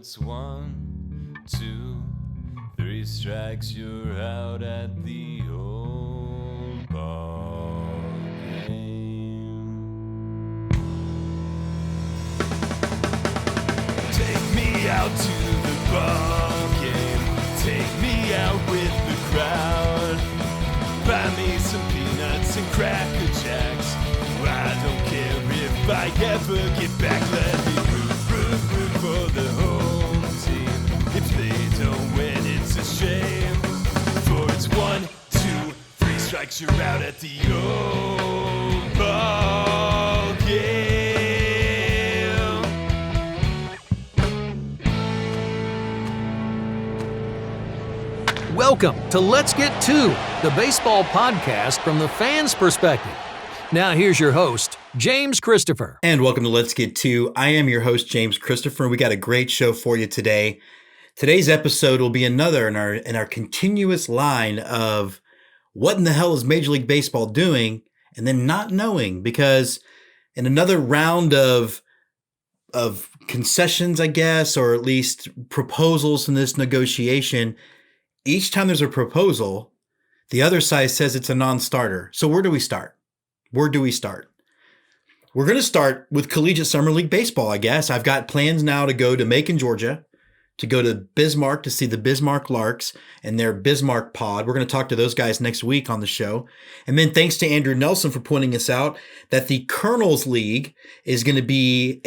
it's 1, 2, 3 strikes, you're out at the old ball game. Take me out to the ball game. Take me out with the crowd. Buy me some peanuts and Cracker Jacks. I don't care if I ever get back. Let me root for the home team. If they don't win, it's a shame. For it's 1, 2, 3 strikes, you're out at the old ball game. Welcome to Let's Get Two, the baseball podcast from the fans' perspective. Now here's your host, James Christopher. And welcome to Let's Get Two. I am your host, James Christopher, and we got a great show for you today. Today's episode will be another in our continuous line of what in the hell is Major League Baseball doing, and then not knowing, because in another round of concessions, I guess, or at least proposals in this negotiation, each time there's a proposal, the other side says it's a non-starter. So where do we start? We're going to start with Collegiate Summer League Baseball, I guess. I've got plans now to go to Macon, Georgia, to go to Bismarck to see the Bismarck Larks and their Bismarck pod. We're going to talk to those guys next week on the show. And then thanks to Andrew Nelson for pointing us out that the Colonels League is going to be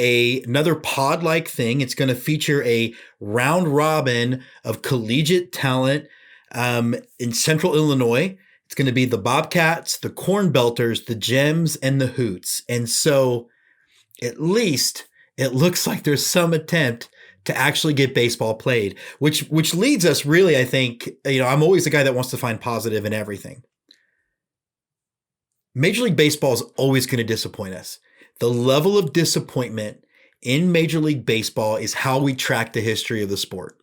another pod-like thing. It's going to feature a round robin of collegiate talent in Central Illinois. It's going to be the Bobcats, the Corn Belters, the Gems, and the Hoots. And so at least it looks like there's some attempt to actually get baseball played, which leads us really, I think, I'm always the guy that wants to find positive in everything. Major League Baseball is always going to disappoint us. The level of disappointment in Major League Baseball is how we track the history of the sport.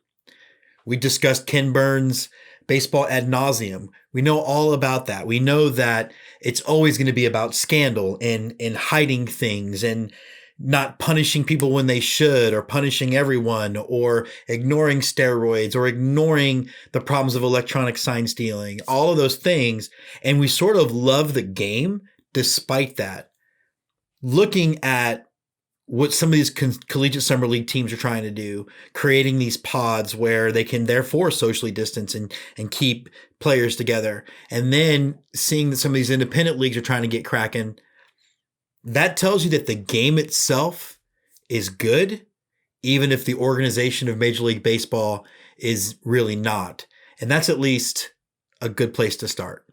We discussed Ken Burns' baseball ad nauseum. We know all about that. We know that it's always going to be about scandal and hiding things and not punishing people when they should, or punishing everyone, or ignoring steroids, or ignoring the problems of electronic sign stealing, all of those things. And we sort of love the game despite that. Looking at what some of these collegiate summer league teams are trying to do, creating these pods where they can therefore socially distance and keep players together. And then seeing that some of these independent leagues are trying to get cracking, that tells you that the game itself is good, even if the organization of Major League Baseball is really not. And that's at least a good place to start.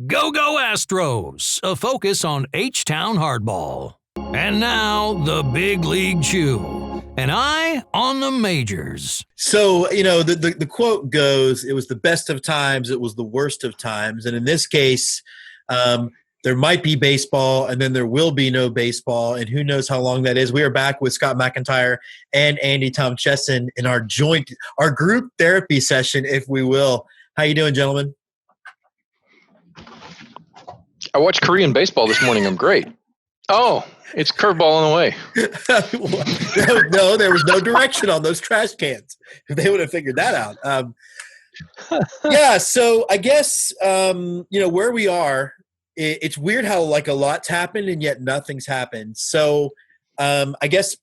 Go Astros, a focus on H-Town hardball. And now the Big League Chew, an eye on the majors. So, the quote goes, it was the best of times, it was the worst of times. And in this case, there might be baseball, and then there will be no baseball, and who knows how long that is. We are back with Scott McIntyre and Andy Tom Chesson in our group therapy session, if we will. How you doing, gentlemen? I watched Korean baseball this morning. I'm great. Oh, it's curveball on the way. No, there was no direction on those trash cans. They would have figured that out. So I guess, where we are, it's weird how like a lot's happened and yet nothing's happened. So I guess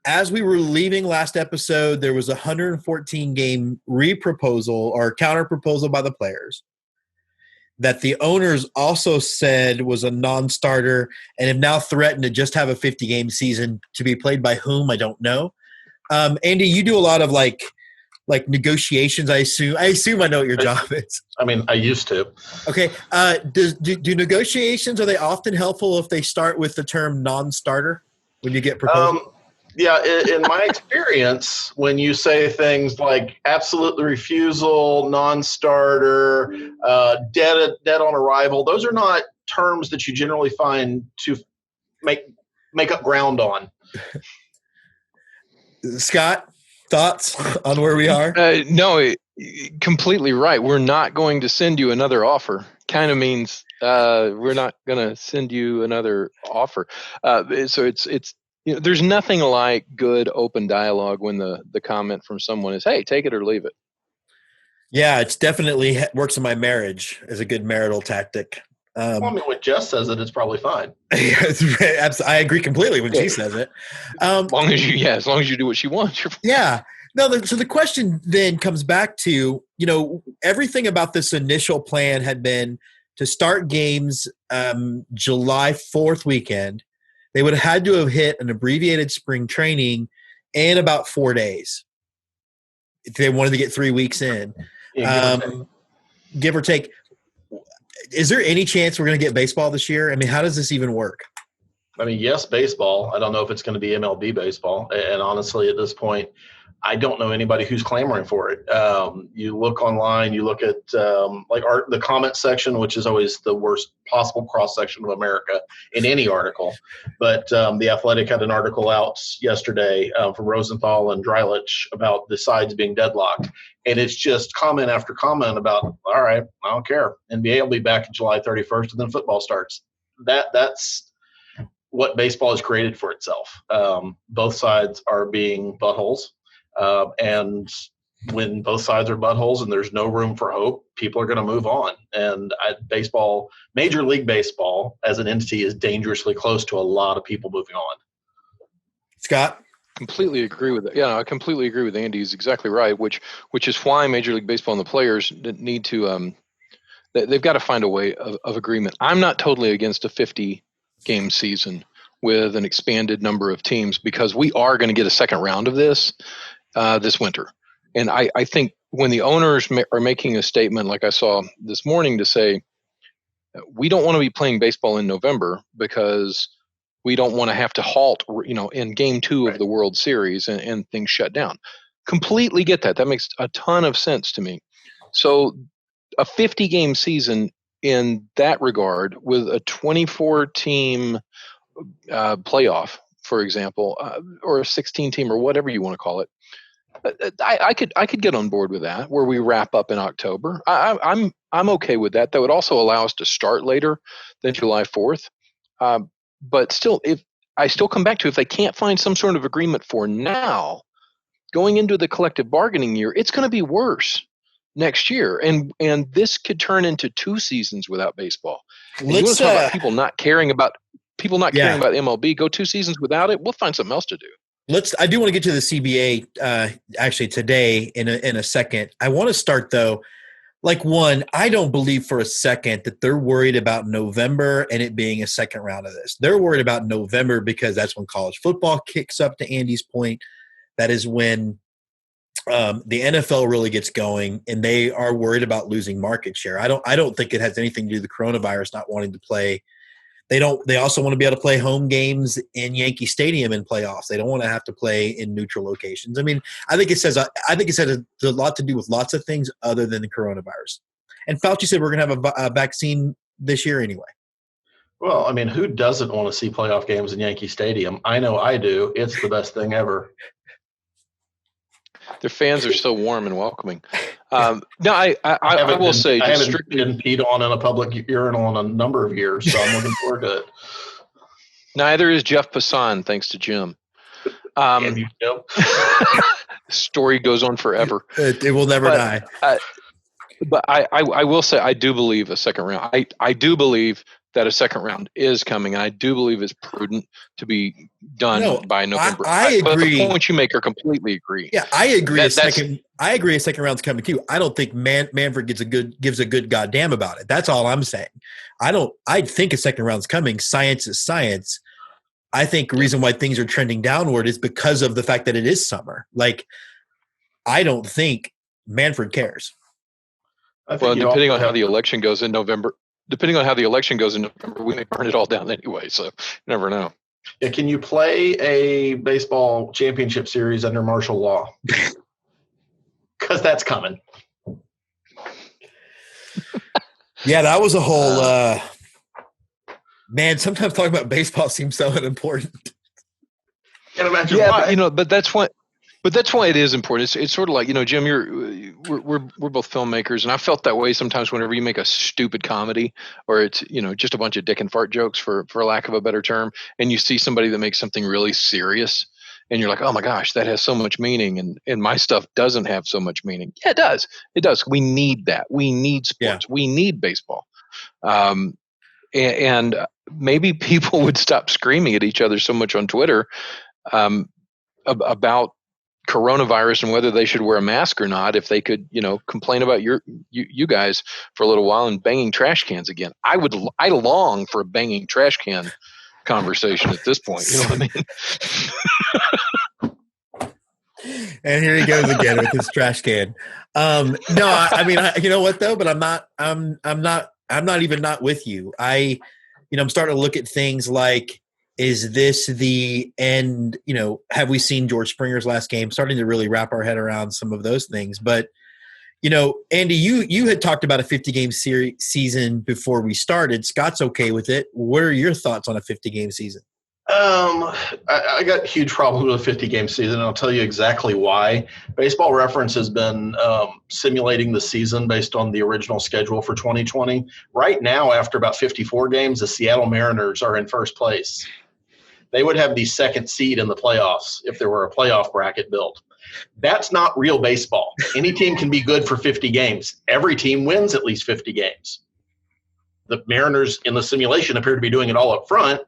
as we were leaving last episode, there was a 114-game re-proposal or counter-proposal by the players that the owners also said was a non-starter and have now threatened to just have a 50-game season to be played by whom, I don't know. Andy, you do a lot of like negotiations, I assume. I know what your job is. I mean, I used to. Okay. Do negotiations, are they often helpful if they start with the term non-starter when you get proposals? Yeah, in my experience, when you say things like absolutely refusal, non-starter, dead on arrival, those are not terms that you generally find to make up ground on. Scott, thoughts on where we are? No, completely right. We're not going to send you another offer. Kind of means We're not going to send you another offer. So it's there's nothing like good open dialogue when the comment from someone is, hey, take it or leave it. Yeah, it's definitely works in my marriage as a good marital tactic. Well, I mean, when Jess says it, it's probably fine. I agree completely when she says it. As long as you do what she wants. Yeah. No, so the question then comes back to, everything about this initial plan had been to start games July 4th weekend. They would have had to have hit an abbreviated spring training in about 4 days if they wanted to get 3 weeks in. Yeah, give or take. Is there any chance we're going to get baseball this year? I mean, how does this even work? I mean, yes, baseball. I don't know if it's going to be MLB baseball. And honestly, at this point, I don't know anybody who's clamoring for it. You look online, you look at the comment section, which is always the worst possible cross section of America in any article. But The Athletic had an article out yesterday from Rosenthal and Dreilich about the sides being deadlocked. And it's just comment after comment about, all right, I don't care. NBA will be back on July 31st, and then football starts. That's what baseball has created for itself. Both sides are being buttholes. And when both sides are buttholes and there's no room for hope, people are going to move on. And baseball, Major League Baseball as an entity is dangerously close to a lot of people moving on. Scott? Completely agree with that. Yeah, I completely agree with Andy. He's exactly right, which is why Major League Baseball and the players need to they've got to find a way of agreement. I'm not totally against a 50-game season with an expanded number of teams because we are going to get a second round of this winter. And I think when the owners are making a statement like I saw this morning to say, we don't want to be playing baseball in November because we don't want to have to halt, in game 2 of the World Series and things shut down. Completely get that. That makes a ton of sense to me. So a 50-game season in that regard with a 24-team playoff, for example, or a 16-team or whatever you want to call it, I could get on board with that, where we wrap up in October. I'm okay with that. That would also allow us to start later than July 4th. But still, if they can't find some sort of agreement for now, going into the collective bargaining year, it's going to be worse next year, and this could turn into 2 seasons without baseball. You want to talk about people not caring about MLB? Go 2 seasons without it. We'll find something else to do. I do want to get to the CBA actually today in a second. I want to start though. I don't believe for a second that they're worried about November and it being a second round of this. They're worried about November because that's when college football kicks up, to Andy's point. That is when the NFL really gets going, and they are worried about losing market share. I don't think it has anything to do with the coronavirus not wanting to play. They also want to be able to play home games in Yankee Stadium in playoffs. They don't want to have to play in neutral locations. I mean, I think it has a lot to do with lots of things other than the coronavirus. And Fauci said we're going to have a vaccine this year anyway. Well, I mean, who doesn't want to see playoff games in Yankee Stadium? I know I do. It's the best thing ever. Their fans are so warm and welcoming. I will say, I haven't been peed on in a public urinal in a number of years, so I'm looking forward to it. Neither is Jeff Passan, thanks to Jim. Damn you, Jim. Story goes on forever. It will never die. But I will say, I do believe a second round. I do believe that a second round is coming, and I do believe it's prudent to be done by November. I agree. The points you make are completely agree. Yeah, I agree. I agree. A second round's coming too. I don't think Manfred gives a good goddamn about it. That's all I'm saying. I think a second round's coming. Science is science. I think the reason why things are trending downward is because of the fact that it is summer. I don't think Manfred cares. Well, depending on how the election goes in November, we may burn it all down anyway. So you never know. Yeah, can you play a baseball championship series under martial law? Because that's coming. Yeah, that was a whole man. Sometimes talking about baseball seems so unimportant. Can't imagine why. But that's what. But that's why it is important. It's sort of like, Jim, we're both filmmakers, and I felt that way sometimes whenever you make a stupid comedy, or it's just a bunch of dick and fart jokes for lack of a better term, and you see somebody that makes something really serious, and you're like, oh my gosh, that has so much meaning, and my stuff doesn't have so much meaning. Yeah, it does. We need that. We need sports. We need baseball. And maybe people would stop screaming at each other so much on Twitter about coronavirus and whether they should wear a mask or not if they could, complain about you guys for a little while and banging trash cans again. I long for a banging trash can conversation at this point. You know what I mean? And here he goes again with his trash can. No, I mean, you know what though? But I'm not even not with you. I'm starting to look at things like, is this the end? Have we seen George Springer's last game? Starting to really wrap our head around some of those things. But, Andy, you had talked about a 50-game season before we started. Scott's okay with it. What are your thoughts on a 50-game season? I got huge problems with a 50-game season, and I'll tell you exactly why. Baseball Reference has been simulating the season based on the original schedule for 2020. Right now, after about 54 games, the Seattle Mariners are in first place. They would have the second seed in the playoffs if there were a playoff bracket built. That's not real baseball. Any team can be good for 50 games. Every team wins at least 50 games. The Mariners in the simulation appear to be doing it all up front,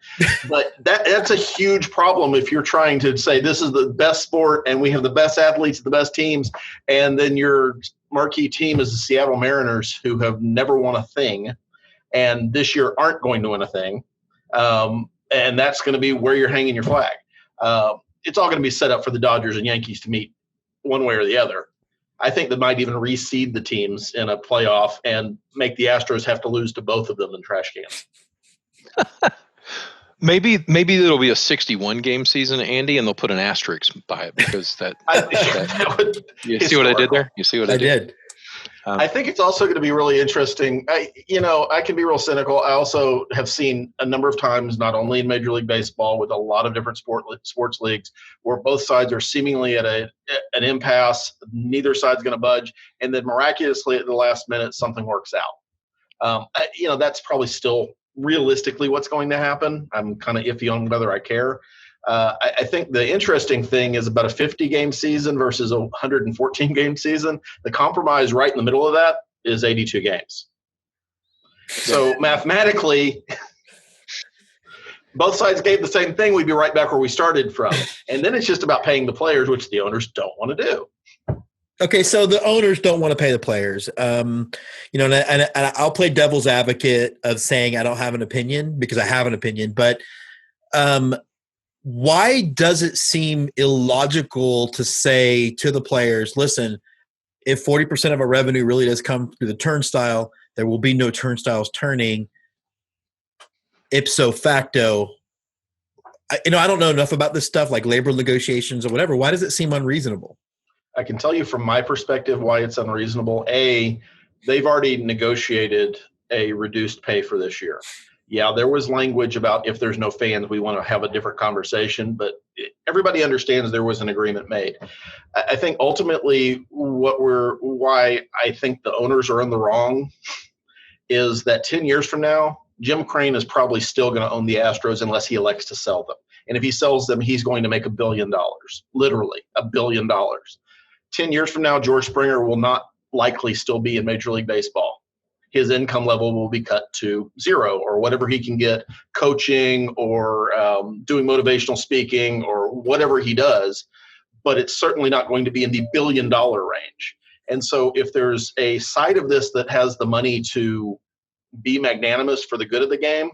but that's a huge problem if you're trying to say this is the best sport and we have the best athletes, the best teams, and then your marquee team is the Seattle Mariners, who have never won a thing and this year aren't going to win a thing. And that's going to be where you're hanging your flag. It's all going to be set up for the Dodgers and Yankees to meet one way or the other. I think they might even reseed the teams in a playoff and make the Astros have to lose to both of them in trash cans. Maybe it'll be a 61-game season, Andy, and they'll put an asterisk by it because you see what I did there? You see what I did? I think it's also going to be really interesting. I can be real cynical. I also have seen a number of times, not only in Major League Baseball, with a lot of different sports leagues, where both sides are seemingly at an impasse. Neither side's going to budge, and then miraculously at the last minute, something works out. That's probably still realistically what's going to happen. I'm kind of iffy on whether I care. I think the interesting thing is about a 50-game season versus a 114-game season. The compromise right in the middle of that is 82 games. So mathematically, both sides gave the same thing. We'd be right back where we started from. And then it's just about paying the players, which the owners don't want to do. Okay, so the owners don't want to pay the players. And I'll play devil's advocate of saying I don't have an opinion because I have an opinion. But why does it seem illogical to say to the players, listen, if 40% of our revenue really does come through the turnstile, there will be no turnstiles turning. Ipso facto, I don't know enough about this stuff like labor negotiations or whatever. Why does it seem unreasonable? I can tell you from my perspective why it's unreasonable. They've already negotiated a reduced pay for this year. Yeah, there was language about if there's no fans, we want to have a different conversation, but everybody understands there was an agreement made. I think ultimately why I think the owners are in the wrong is that 10 years from now, Jim Crane is probably still going to own the Astros unless he elects to sell them. And if he sells them, he's going to make $1 billion, literally $1 billion. 10 years from now, George Springer will not likely still be in Major League Baseball. His income level will be cut to zero or whatever he can get coaching or doing motivational speaking or whatever he does. But it's certainly not going to be in the $1 billion range. And so if there's a side of this that has the money to be magnanimous for the good of the game,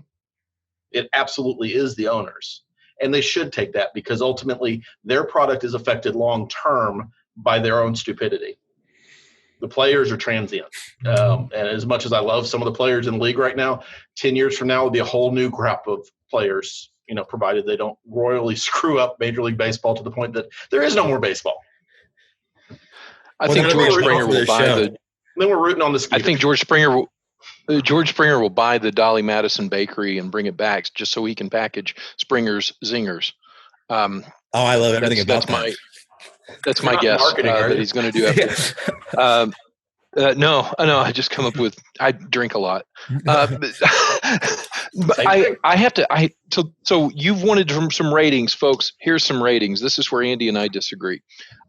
it absolutely is the owners. And they should take that because ultimately their product is affected long-term by their own stupidity. The players are transient. And as much as I love some of the players in the league right now, 10 years from now will be a whole new crop of players, provided they don't royally screw up Major League Baseball to the point that there is no more baseball. I think George Springer will buy the. Then we're rooting on the. I think George Springer will buy the Dolly Madison Bakery and bring it back just so he can package Springer's Zingers. I love everything about that. That's my Not guess marketing, are that you? he's going to do after. No, I just come up with. I drink a lot, but Same thing. I have to. So you've wanted some ratings, folks. Here's some ratings. This is where Andy and I disagree.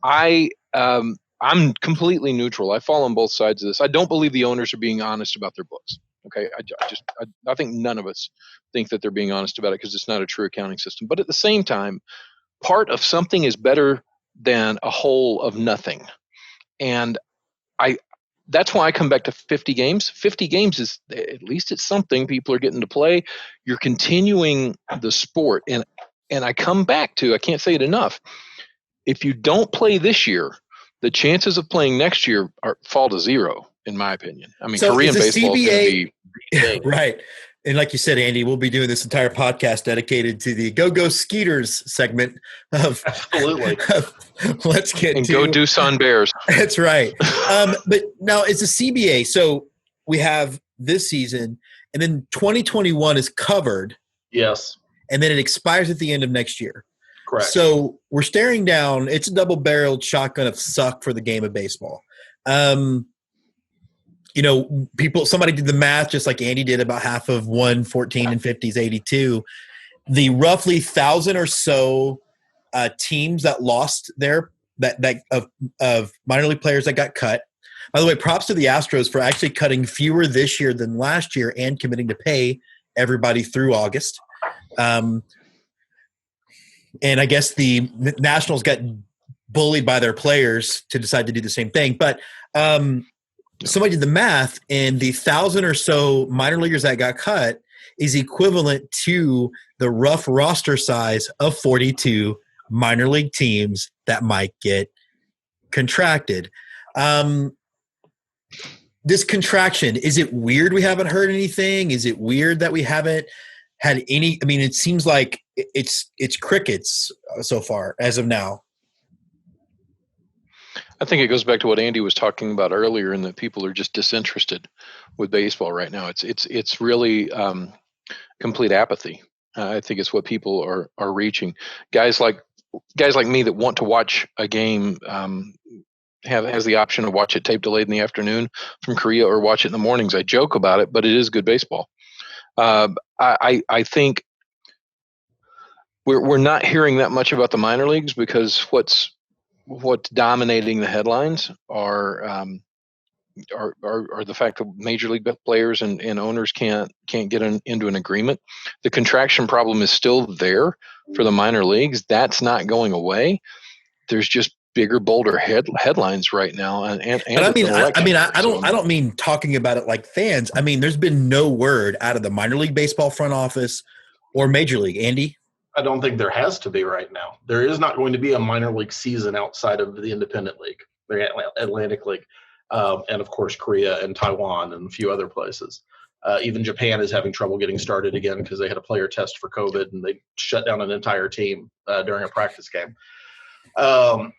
I'm completely neutral. I fall on both sides of this. I don't believe the owners are being honest about their books. Okay, I think none of us think that they're being honest about it because it's not a true accounting system. But at the same time, part of something is better than a whole of nothing, and that's why I come back to 50 games. 50 games is, at least it's something people are getting to play. You're continuing the sport. And I come back to, I can't say it enough. If you don't play this year, the chances of playing next year fall to zero, in my opinion. I mean, So Korean is the baseball is going to be right. And like you said, Andy, we'll be doing this entire podcast dedicated to the Go Skeeters segment of Absolutely. Let's Get and to go Doosan Bears. That's right. But now it's a CBA. So we have this season, and then 2021 is covered. Yes. And then it expires at the end of next year. Correct. So we're staring down. It's a double-barreled shotgun of suck for the game of baseball. Somebody did the math just like Andy did about half of 114 and 50 is 82. The roughly 1,000 or so teams that lost of minor league players that got cut. By the way, props to the Astros for actually cutting fewer this year than last year and committing to pay everybody through August. And I guess the Nationals got bullied by their players to decide to do the same thing. But somebody did the math, and the 1,000 or so minor leaguers that got cut is equivalent to the rough roster size of 42 minor league teams that might get contracted. This contraction, is it weird we haven't heard anything? Is it weird that we haven't had any? I mean, it seems like it's crickets so far as of now. I think it goes back to what Andy was talking about earlier, and that people are just disinterested with baseball right now. It's really complete apathy. I think it's what people are reaching. Guys like me that want to watch a game has the option to watch it tape delayed in the afternoon from Korea or watch it in the mornings. I joke about it, but it is good baseball. I think we're not hearing that much about the minor leagues because what's dominating the headlines are the fact that major league players and owners can't get into an agreement. The contraction problem is still there for the minor leagues. That's not going away. There's just bigger, bolder headlines right now. And I don't mean talking about it like fans. I mean, there's been no word out of the minor league baseball front office or major league. Andy? I don't think there has to be right now. There is not going to be a minor league season outside of the independent league, the Atlantic League, and of course Korea and Taiwan and a few other places. Even Japan is having trouble getting started again because they had a player test for COVID and they shut down an entire team during a practice game.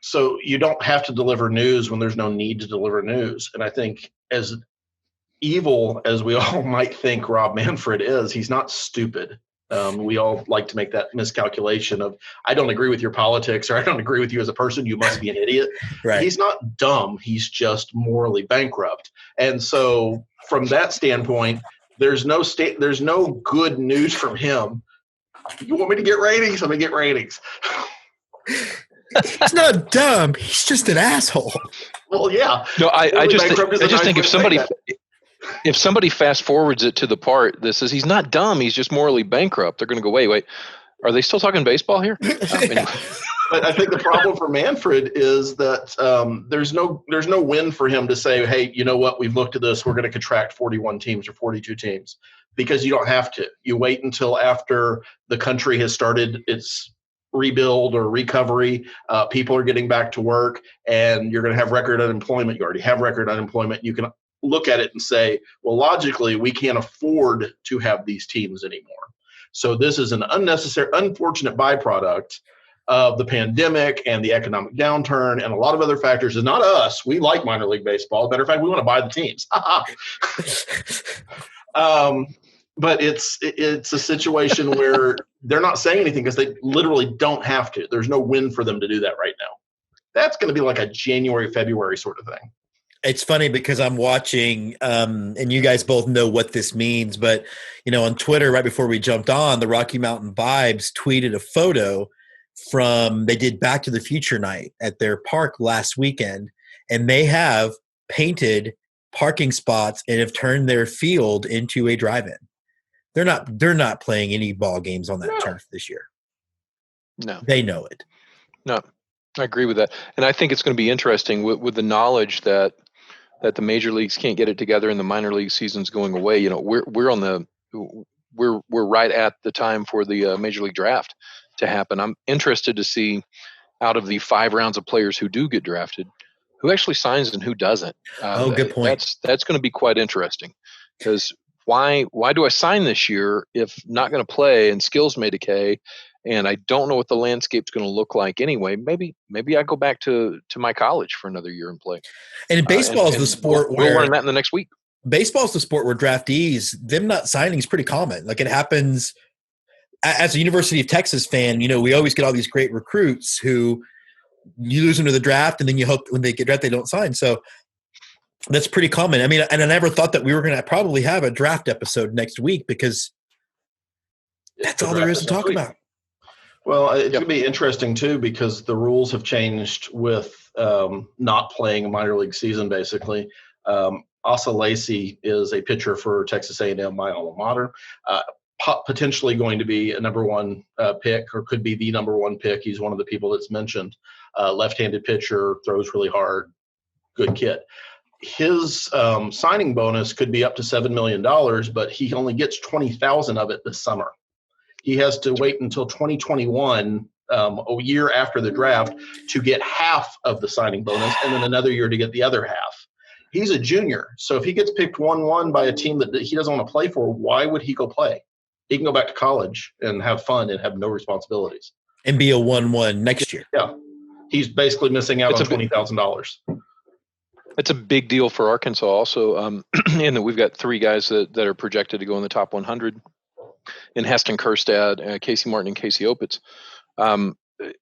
So you don't have to deliver news when there's no need to deliver news. And I think as evil as we all might think Rob Manfred is, he's not stupid. We all like to make that miscalculation of, I don't agree with your politics or I don't agree with you as a person. You must be an idiot. Right. He's not dumb. He's just morally bankrupt. And so from that standpoint, there's no good news from him. You want me to get ratings? I'm going to get ratings. He's not dumb. He's just an asshole. Well, yeah. No, I just think if somebody fast forwards it to the part that says he's not dumb, he's just morally bankrupt, they're going to go, wait, are they still talking baseball here? Anyway. But I think the problem for Manfred is that there's no win for him to say, hey, you know what? We've looked at this. We're going to contract 41 teams or 42 teams, because you don't have to. You wait until after the country has started its rebuild or recovery, people are getting back to work, and you're going to have record unemployment. You already have record unemployment. You can look at it and say, well, logically, we can't afford to have these teams anymore. So this is an unfortunate byproduct of the pandemic and the economic downturn and a lot of other factors. It's not us. We like minor league baseball. Matter of fact, we want to buy the teams. But it's a situation where they're not saying anything because they literally don't have to. There's no win for them to do that right now. That's going to be like a January, February sort of thing. It's funny because I'm watching, and you guys both know what this means, but, on Twitter, right before we jumped on, the Rocky Mountain Vibes tweeted a photo they did Back to the Future night at their park last weekend, and they have painted parking spots and have turned their field into a drive-in. They're not playing any ball games on that turf this year. No. They know it. No, I agree with that. And I think it's going to be interesting with the knowledge that the major leagues can't get it together and the minor league season's going away. We're right at the time for the major league draft to happen. I'm interested to see, out of the 5 rounds of players who do get drafted, who actually signs and who doesn't. Good point. That's going to be quite interesting, because why do I sign this year if not going to play and skills may decay, and I don't know what the landscape's going to look like anyway? Maybe I go back to my college for another year and play. And baseball is the sport we'll learn that in the next week. Baseball is the sport where draftees, them not signing is pretty common. Like, it happens. As a University of Texas fan, we always get all these great recruits who you lose them to the draft, and then you hope when they get drafted they don't sign. So that's pretty common. I mean, and I never thought that we were going to probably have a draft episode next week, because that's all there is to talk about. Well, it's going to be interesting too, because the rules have changed with not playing a minor league season. Basically, Asa Lacy is a pitcher for Texas A&M, my alma mater. Potentially going to be a number 1 pick, or could be the number 1 pick. He's one of the people that's mentioned. Left-handed pitcher, throws really hard, good kid. His signing bonus could be up to $7 million, but he only gets $20,000 of it this summer. He has to wait until 2021, a year after the draft, to get half of the signing bonus, and then another year to get the other half. He's a junior, so if he gets picked 1-1 by a team that he doesn't want to play for, why would he go play? He can go back to college and have fun and have no responsibilities. And be a 1-1 next year. Yeah. He's basically missing out on $20,000. It's a big deal for Arkansas also, in that we've got 3 guys that are projected to go in the top 100, in Heston Kjerstad, Casey Martin, and Casey Opitz.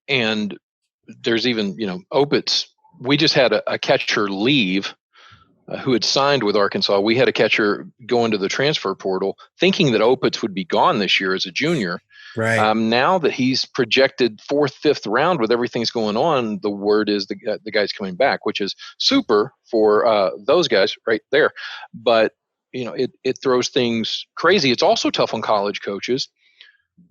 And there's even, Opitz. We just had a catcher leave who had signed with Arkansas. We had a catcher go into the transfer portal thinking that Opitz would be gone this year as a junior. Right. Now that he's projected 4th, 5th round with everything's going on, the word is the guy's coming back, which is super for those guys right there. But, it throws things crazy. It's also tough on college coaches,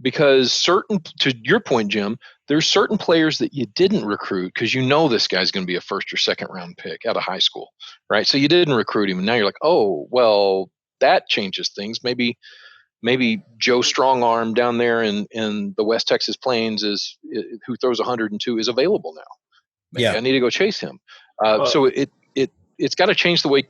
because to your point, Jim, there's certain players that you didn't recruit because this guy's going to be a 1st or 2nd round pick out of high school, right? So you didn't recruit him, and now you're like, oh, well, that changes things. Maybe Joe Strongarm down there in the West Texas Plains who throws 102 is available now. Maybe I need to go chase him. So it's got to change the way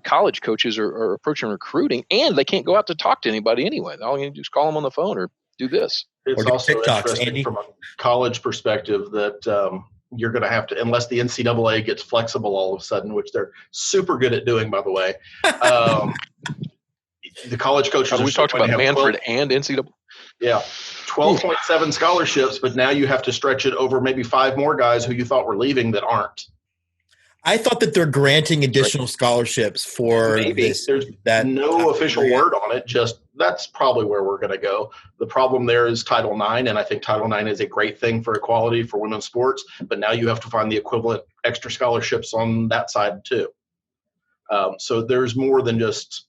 college coaches are approaching recruiting, and they can't go out to talk to anybody anyway. All you need to do is call them on the phone or do this. It's also interesting from a college perspective that you're going to have to, unless the NCAA gets flexible all of a sudden, which they're super good at doing, by the way. The college coaches we talked about Manfred and NCAA. Yeah, 12.7 scholarships, but now you have to stretch it over maybe 5 more guys who you thought were leaving that aren't. I thought that they're granting additional scholarships for this. There's no official word on it. Just that's probably where we're going to go. The problem there is Title IX, and I think Title IX is a great thing for equality for women's sports. But now you have to find the equivalent extra scholarships on that side too. So there's more than just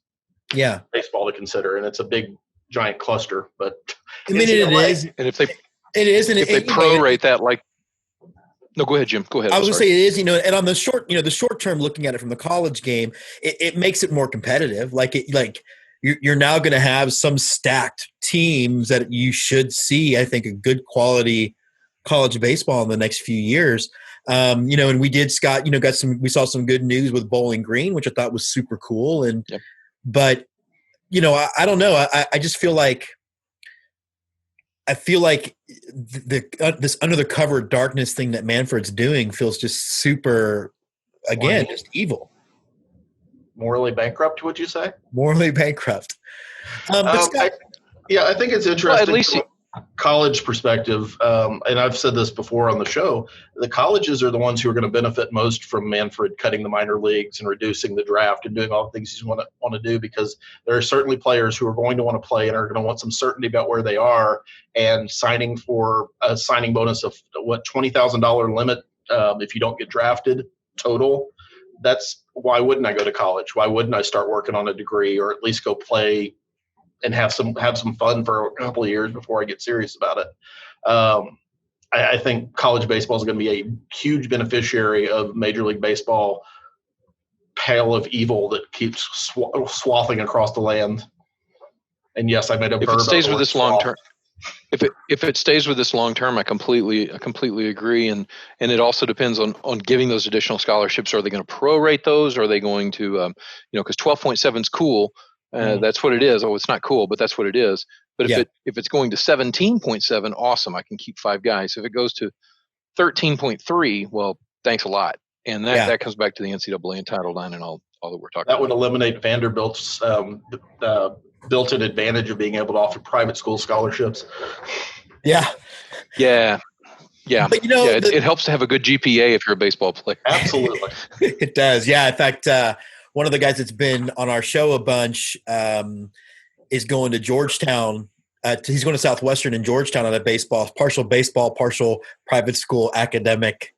baseball to consider, and it's a big giant cluster. But I mean, it is, and if they prorate that like. No, go ahead, Jim. Go ahead. I was going to say it is, and on the short term, looking at it from the college game, it makes it more competitive. You're now going to have some stacked teams that you should see, I think, a good quality college baseball in the next few years. And we did, Scott, we saw some good news with Bowling Green, which I thought was super cool. And, but, I don't know. I just feel like, this under the cover of darkness thing that Manfred's doing feels just super, again, just evil. Morally bankrupt, would you say? Morally bankrupt. I think it's interesting. Well, college perspective, and I've said this before on the show, the colleges are the ones who are going to benefit most from Manfred cutting the minor leagues and reducing the draft and doing all the things he's want to do, because there are certainly players who are going to want to play and are going to want some certainty about where they are, and signing for a signing bonus of what, $20,000 limit if you don't get drafted total. That's why wouldn't I go to college? Why wouldn't I start working on a degree, or at least go play and have some fun for a couple of years before I get serious about it. I think college baseball is going to be a huge beneficiary of Major League Baseball pale of evil that keeps swathing across the land. And yes, I made a. If it stays with this long term, if it stays with this long term, I completely agree. And it also depends on giving those additional scholarships. Are they going to prorate those? Or are they going to, because 12.7 is cool. That's what it is. Oh, it's not cool, but that's what it is. But if it's going to 17.7, awesome. I can keep 5 guys. If it goes to 13.3, well, thanks a lot. And that comes back to the NCAA and Title IX and all that we're talking about. That would eliminate Vanderbilt's built-in advantage of being able to offer private school scholarships. Yeah. Yeah. But it helps to have a good GPA if you're a baseball player. Absolutely. It does. Yeah. In fact, one of the guys that's been on our show a bunch is going to Georgetown. He's going to Southwestern in Georgetown on a partial private school academic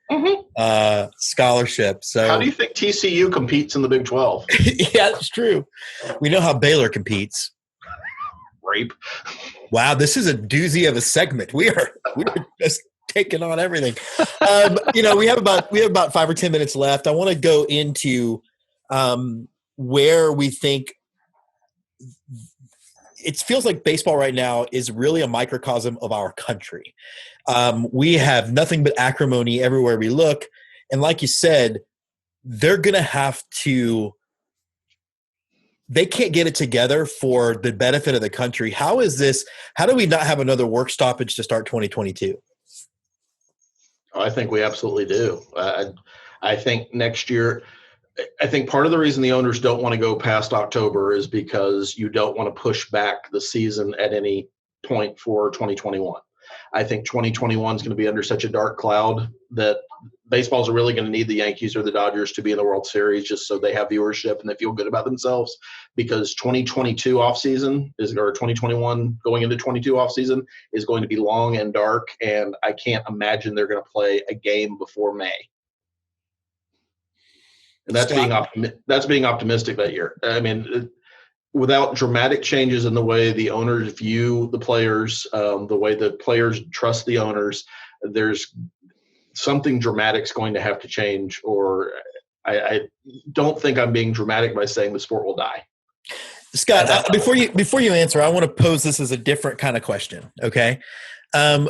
scholarship. So, how do you think TCU competes in the Big 12? Yeah, it's true. We know how Baylor competes. Rape. Wow, this is a doozy of a segment. We are just taking on everything. We have about 5 or 10 minutes left. I want to go into where we think it feels like baseball right now is really a microcosm of our country. We have nothing but acrimony everywhere we look. And like you said, they're going to have to – they can't get it together for the benefit of the country. How do we not have another work stoppage to start 2022? I think we absolutely do. I think next year – I think part of the reason the owners don't want to go past October is because you don't want to push back the season at any point for 2021. I think 2021 is going to be under such a dark cloud that baseballs are really going to need the Yankees or the Dodgers to be in the World Series just so they have viewership and they feel good about themselves, because 2022 offseason or 2021 going into 22 offseason is going to be long and dark, and I can't imagine they're going to play a game before May. And that's being optimistic that year. I mean, without dramatic changes in the way the owners view the players, the way the players trust the owners, there's something dramatic's going to have to change. Or I don't think I'm being dramatic by saying the sport will die. Scott, before you answer, I want to pose this as a different kind of question. Okay.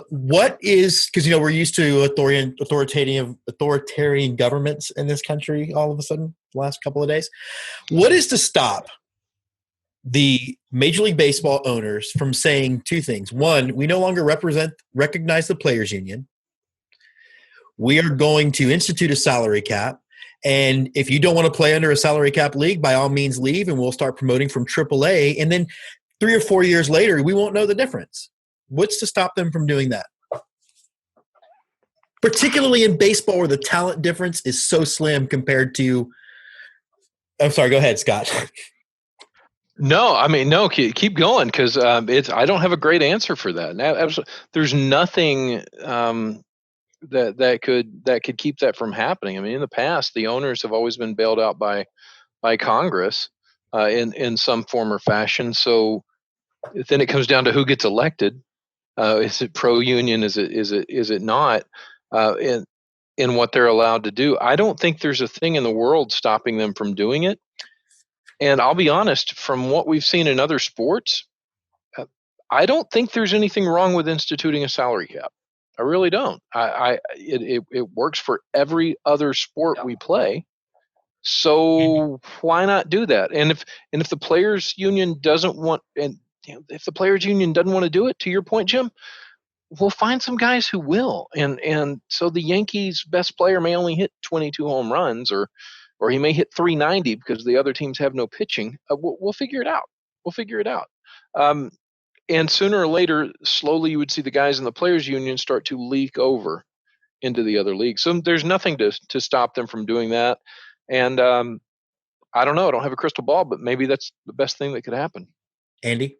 What is, because we're used to authoritarian governments in this country all of a sudden the last couple of days. What is to stop the Major League Baseball owners from saying 2 things? One, we no longer recognize the players union. We are going to institute a salary cap. And if you don't want to play under a salary cap league, by all means leave, and we'll start promoting from AAA. And then 3 or 4 years later, we won't know the difference. What's to stop them from doing that? Particularly in baseball, where the talent difference is so slim compared to – I'm sorry, go ahead, Scott. No, keep going, because I don't have a great answer for that. Now, there's nothing that could keep that from happening. I mean, in the past, the owners have always been bailed out by Congress in some form or fashion. So then it comes down to who gets elected. Is it pro-union? Is it not? In what they're allowed to do. I don't think there's a thing in the world stopping them from doing it. And I'll be honest, from what we've seen in other sports, I don't think there's anything wrong with instituting a salary cap. I really don't. It works for every other sport we play. So why not do that? And if the players union doesn't want, and if the players union doesn't want to do it, to your point, Jim, we'll find some guys who will. And so the Yankees' best player may only hit 22 home runs, or he may hit 390 because the other teams have no pitching. We'll figure it out. And sooner or later, slowly you would see the guys in the players union start to leak over into the other leagues. So there's nothing to stop them from doing that. And I don't know. I don't have a crystal ball, but maybe that's the best thing that could happen. Andy?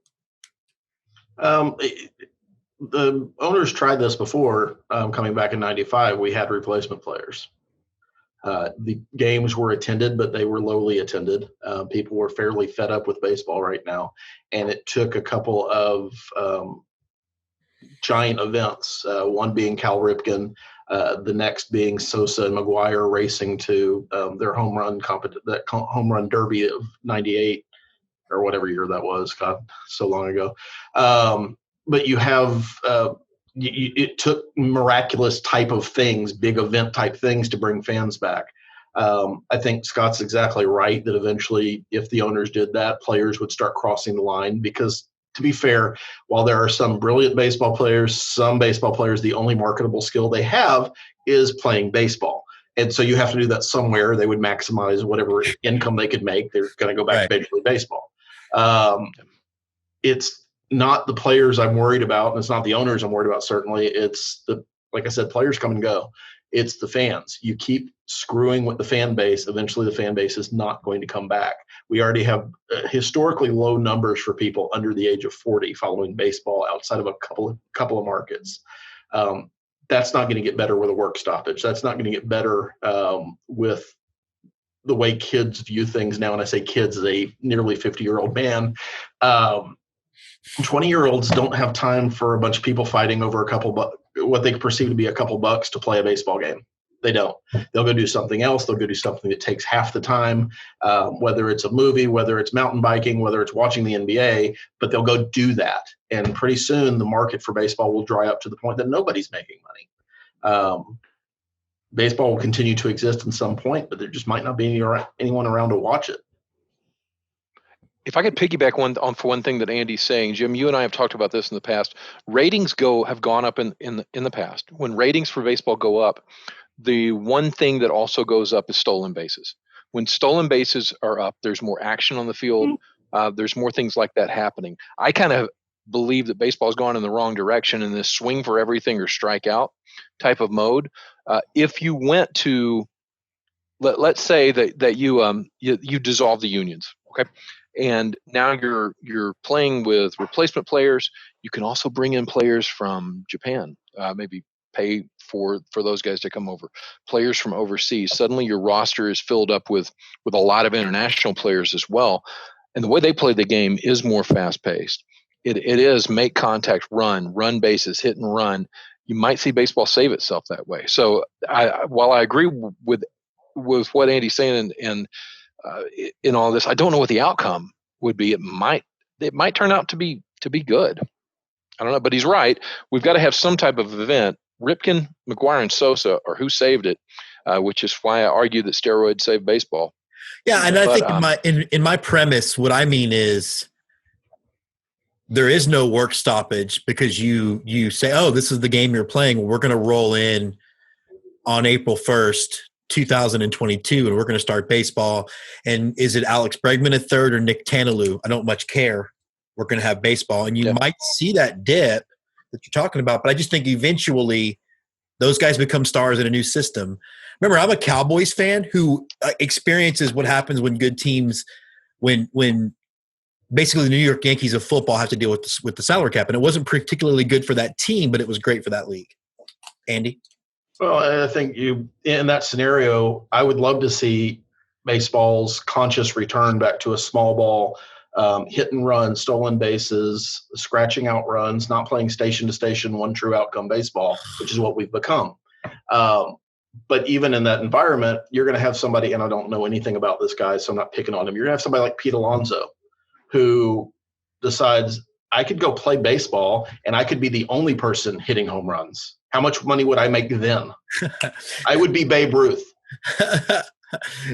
The owners tried this before. Coming back in '95, we had replacement players. The games were attended, but they were lowly attended. People were fairly fed up with baseball right now, and it took a couple of giant events, one being Cal Ripken, the next being Sosa and McGuire racing to their home run derby of '98 or whatever year that was. God, so long ago. But you have it took miraculous type of things, big event type things to bring fans back. I think Scott's exactly right that eventually, if the owners did that, players would start crossing the line because, to be fair, while there are some brilliant baseball players, some baseball players, the only marketable skill they have is playing baseball. And so you have to do that somewhere. They would maximize whatever income they could make. They're going to go back to Major League Baseball. It's not the players I'm worried about, and it's not the owners I'm worried about, certainly. It's like I said, players come and go. It's the fans. You keep screwing with the fan base, eventually the fan base is not going to come back. We already have historically low numbers for people under the age of 40 following baseball outside of a couple of markets. That's not going to get better with a work stoppage. That's not going to get better with the way kids view things now. And I say kids as a nearly 50-year-old man. 20-year-olds don't have time for a bunch of people fighting over what they perceive to be a couple bucks to play a baseball game. They don't. They'll go do something else. They'll go do something that takes half the time, whether it's a movie, whether it's mountain biking, whether it's watching the NBA, but they'll go do that. And pretty soon the market for baseball will dry up to the point that nobody's making money. Baseball will continue to exist at some point, but there just might not be anyone around to watch it. If I could piggyback for one thing that Andy's saying, Jim, you and I have talked about this in the past. Ratings have gone up in the past. When ratings for baseball go up, the one thing that also goes up is stolen bases. When stolen bases are up, there's more action on the field. There's more things like that happening. I kind of believe that baseball's gone in the wrong direction in this swing for everything or strike out type of mode. If you went to, let's say that you dissolve the unions, okay? And now you're playing with replacement players. You can also bring in players from Japan, maybe pay for those guys to come over. Players from overseas. Suddenly your roster is filled up with a lot of international players as well. And the way they play the game is more fast-paced. It is make contact, run bases, hit and run. You might see baseball save itself that way. So while I agree with what Andy's saying and in all this, I don't know what the outcome would be. It might turn out to be good. I don't know, but he's right. We've got to have some type of event. Ripken, McGuire, and Sosa are who saved it, which is why I argue that steroids saved baseball. Yeah, and I think in my premise, what I mean is there is no work stoppage because you say, oh, this is the game you're playing. We're going to roll in on April 1st. 2022, and we're going to start baseball. And is it Alex Bregman at third or Nick Tanalou? I don't much care. We're going to have baseball. And you might see that dip that you're talking about, but I just think eventually those guys become stars in a new system. Remember, I'm a Cowboys fan who experiences what happens when good teams, when basically the New York Yankees of football have to deal with the salary cap. And it wasn't particularly good for that team, but it was great for that league. Andy? Well, I think in that scenario, I would love to see baseball's conscious return back to a small ball, hit and run, stolen bases, scratching out runs, not playing station to station, one true outcome baseball, which is what we've become. But even in that environment, you're going to have somebody, and I don't know anything about this guy, so I'm not picking on him. You're going to have somebody like Pete Alonso who decides, I could go play baseball and I could be the only person hitting home runs. How much money would I make then? I would be Babe Ruth.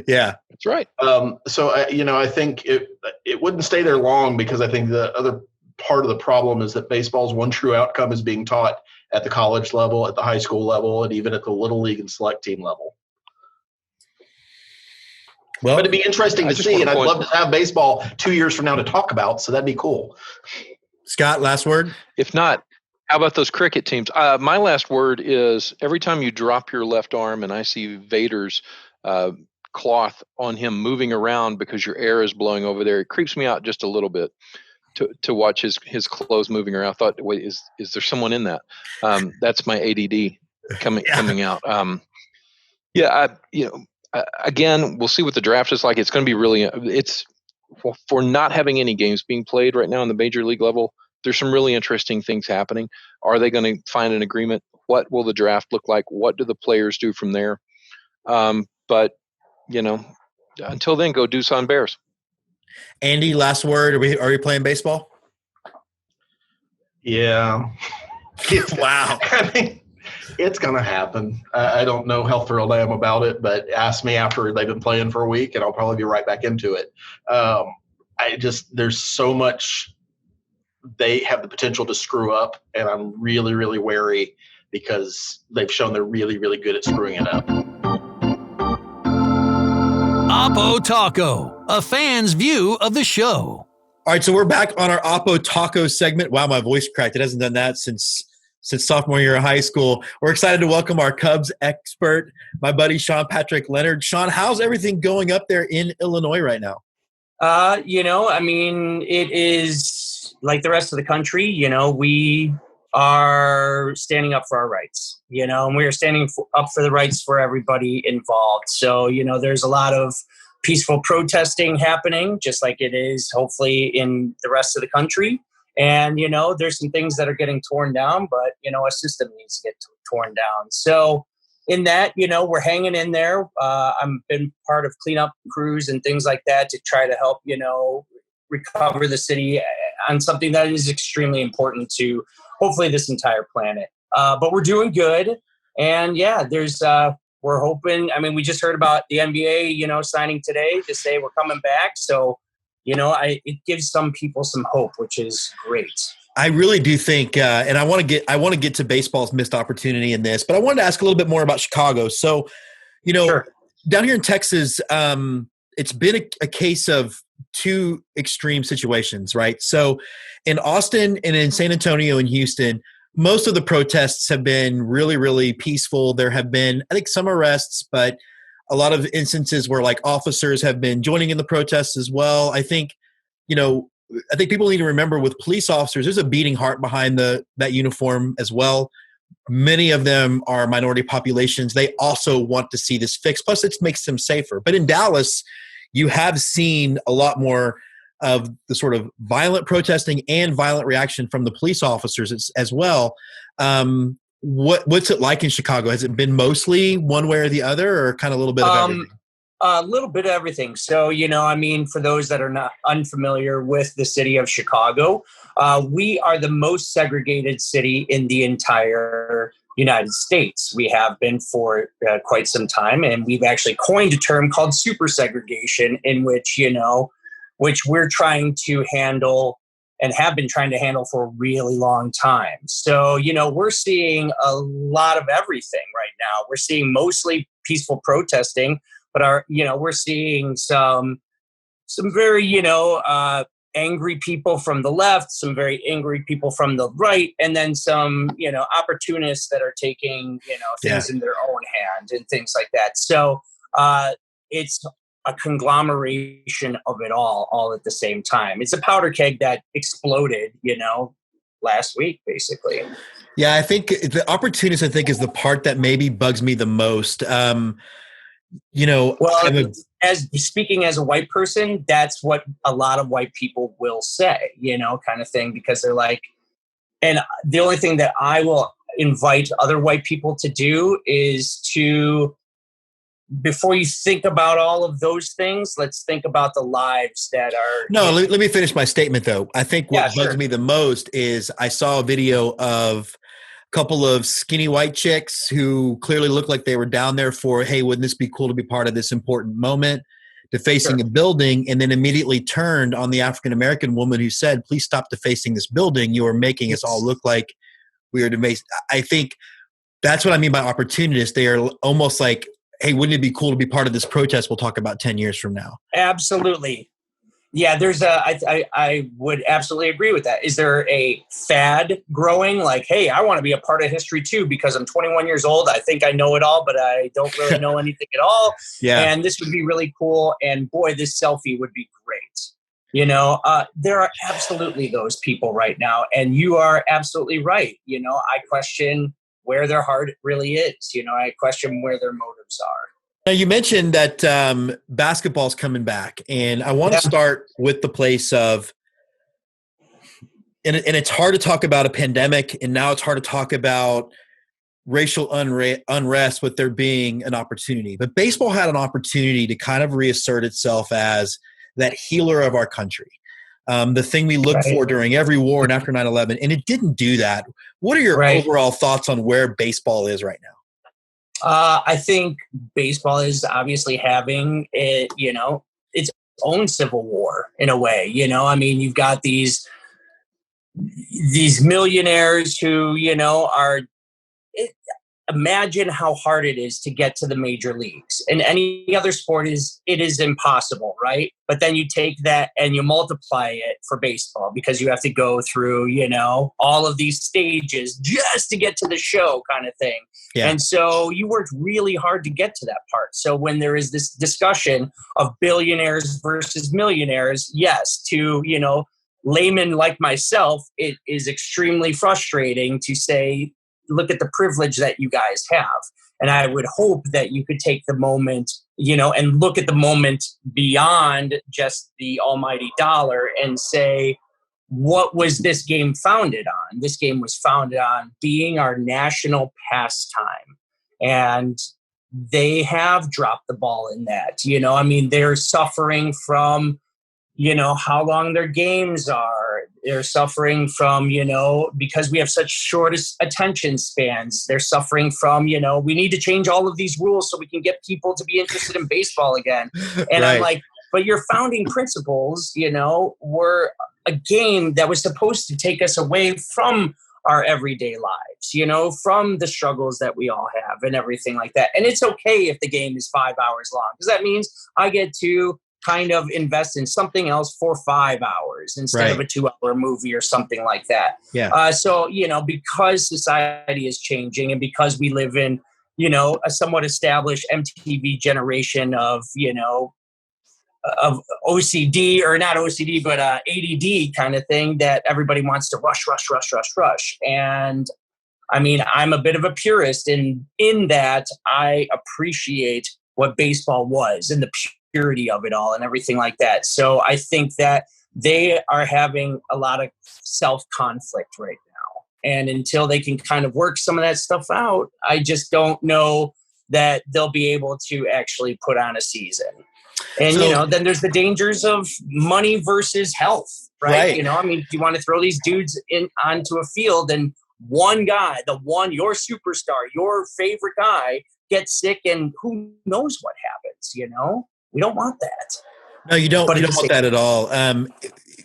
Yeah, that's right. So I think it wouldn't stay there long because I think the other part of the problem is that baseball's one true outcome is being taught at the college level, at the high school level, and even at the little league and select team level. Well, but it'd be interesting to see, and I'd love to have baseball 2 years from now to talk about. So that'd be cool. Scott, last word? If not, how about those cricket teams? My last word is every time you drop your left arm and I see Vader's cloth on him moving around because your air is blowing over there, it creeps me out just a little bit to watch his clothes moving around. I thought, wait, is there someone in that? That's my ADD coming out. Again, we'll see what the draft is like. It's going to be really, for not having any games being played right now in the major league level, there's some really interesting things happening. Are they going to find an agreement? What will the draft look like? What do the players do from there? But, until then, go Doosan Bears. Andy, last word. Are we playing baseball? Yeah. Wow. I mean, it's going to happen. I don't know how thrilled I am about it, but ask me after they've been playing for a week and I'll probably be right back into it. There's so much they have the potential to screw up, and I'm really, really wary because they've shown they're really, really good at screwing it up. OPPO TALKO, a fan's view of the show. All right, so we're back on our OPPO TALKO segment. Wow, my voice cracked. It hasn't done that since sophomore year of high school. We're excited to welcome our Cubs expert, my buddy Sean Patrick Leonard. Sean, how's everything going up there in Illinois right now? It is like the rest of the country. We are standing up for our rights, and we are standing up for the rights for everybody involved. So, there's a lot of peaceful protesting happening, just like it is hopefully in the rest of the country. And, there's some things that are getting torn down, but, a system needs to get torn down. So in that, we're hanging in there. I've been part of cleanup crews and things like that to try to help, recover the city on something that is extremely important to hopefully this entire planet. But we're doing good. And we're hoping, we just heard about the NBA, signing today to say we're coming back. So, it gives some people some hope, which is great. I really do think, and I want to get to baseball's missed opportunity in this, but I wanted to ask a little bit more about Chicago. So, Sure. Down here in Texas, it's been a case of two extreme situations, right? So in Austin and in San Antonio and Houston, most of the protests have been really, really peaceful. There have been, I think, some arrests, but a lot of instances where like officers have been joining in the protests as well. I think people need to remember with police officers, there's a beating heart behind that uniform as well. Many of them are minority populations. They also want to see this fixed. Plus, it makes them safer. But in Dallas, you have seen a lot more of the sort of violent protesting and violent reaction from the police officers as well. What's it like in Chicago? Has it been mostly one way or the other, or kind of a little bit of everything? A little bit of everything. So, for those that are not unfamiliar with the city of Chicago, we are the most segregated city in the entire United States. We have been for quite some time, and we've actually coined a term called super segregation, in which, which we're trying to handle and have been trying to handle for a really long time. So, we're seeing a lot of everything right now. We're seeing mostly peaceful protesting, but we're seeing some very, angry people from the left, some very angry people from the right, and then some, opportunists that are taking, things in their own hand and things like that. So it's a conglomeration of it all at the same time. It's a powder keg that exploded, last week, basically. Yeah, I think the opportunist, is the part that maybe bugs me the most. As speaking as a white person, that's what a lot of white people will say, kind of thing, because they're like, and the only thing that I will invite other white people to do is to, before you think about all of those things, let's think about the lives that are. No, let me finish my statement though. I think what bugs me the most is I saw a video of couple of skinny white chicks who clearly looked like they were down there for, hey, wouldn't this be cool to be part of this important moment, defacing a building, and then immediately turned on the African-American woman who said, please stop defacing this building. You are making us all look like we are defacing. I think that's what I mean by opportunists. They are almost like, hey, wouldn't it be cool to be part of this protest we'll talk about 10 years from now? Absolutely. Yeah, I would absolutely agree with that. Is there a fad growing? Like, hey, I want to be a part of history too because I'm 21 years old. I think I know it all, but I don't really know anything at all. Yeah. And this would be really cool. And boy, this selfie would be great. There are absolutely those people right now. And you are absolutely right. I question where their heart really is. I question where their motives are. Now, you mentioned that basketball's coming back, and I want to start with the place of, and it's hard to talk about a pandemic, and now it's hard to talk about racial unrest with there being an opportunity. But baseball had an opportunity to kind of reassert itself as that healer of our country, the thing we look for during every war and after 9/11, and it didn't do that. What are your overall thoughts on where baseball is right now? I think baseball is obviously having its own civil war in a way. You've got these millionaires who, imagine how hard it is to get to the major leagues. In any other sport it is impossible, right? But then you take that and you multiply it for baseball because you have to go through, all of these stages just to get to the show kind of thing. Yeah. And so you worked really hard to get to that part. So when there is this discussion of billionaires versus millionaires, yes, to, laymen like myself, it is extremely frustrating to say, look at the privilege that you guys have. And I would hope that you could take the moment, and look at the moment beyond just the almighty dollar and say, what was this game founded on? This game was founded on being our national pastime. And they have dropped the ball in that. They're suffering from, how long their games are. They're suffering from, because we have such short attention spans. They're suffering from, we need to change all of these rules so we can get people to be interested in baseball again. And I'm like, but your founding principles, were a game that was supposed to take us away from our everyday lives, from the struggles that we all have and everything like that. And it's okay if the game is 5 hours long, because that means I get to kind of invest in something else for 5 hours instead of a 2-hour movie or something like that. Yeah. So, because society is changing and because we live in, a somewhat established MTV generation of, of OCD, or not OCD, but ADD kind of thing, that everybody wants to rush. And I'm a bit of a purist in that I appreciate what baseball was and the purity of it all and everything like that. So I think that they are having a lot of self-conflict right now. And until they can kind of work some of that stuff out, I just don't know that they'll be able to actually put on a season. And, then there's the dangers of money versus health, right? You want to throw these dudes onto a field and one guy, your superstar, your favorite guy gets sick and who knows what happens, We don't want that. No, you don't. You don't want that at all.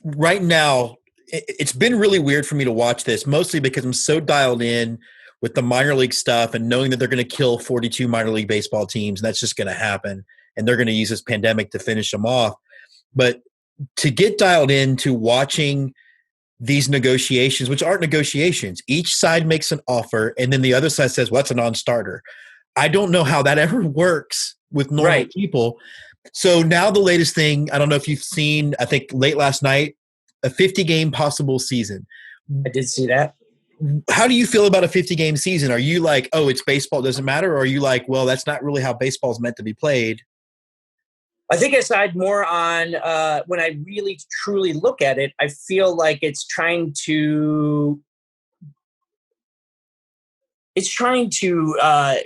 Right now, it's been really weird for me to watch this, mostly because I'm so dialed in with the minor league stuff and knowing that they're going to kill 42 minor league baseball teams, and that's just going to happen. And they're going to use this pandemic to finish them off. But to get dialed into watching these negotiations, which aren't negotiations, each side makes an offer, and then the other side says, well, that's a non-starter. I don't know how that ever works with normal people. So now the latest thing, I don't know if you've seen, I think late last night, a 50-game possible season. I did see that. How do you feel about a 50-game season? Are you like, oh, it's baseball, it doesn't matter? Or are you like, well, that's not really how baseball is meant to be played? I think I side more on when I really truly look at it, I feel like it's trying to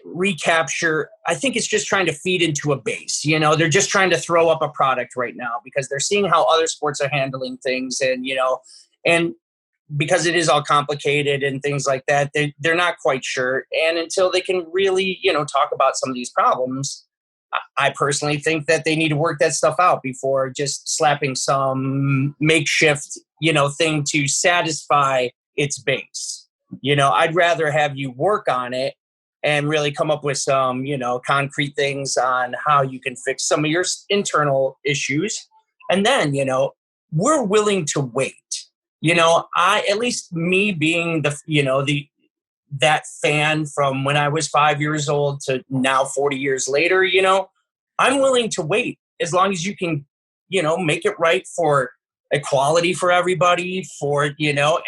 recapture. I think it's just trying to feed into a base. They're just trying to throw up a product right now because they're seeing how other sports are handling things, and and because it is all complicated and things like that, they're not quite sure. And until they can really, talk about some of these problems, I personally think that they need to work that stuff out before just slapping some makeshift, thing to satisfy its base. I'd rather have you work on it and really come up with some, concrete things on how you can fix some of your internal issues. And then, we're willing to wait. At least me being that fan from when I was 5 years old to now 40 years later, I'm willing to wait as long as you can, make it right for equality for everybody,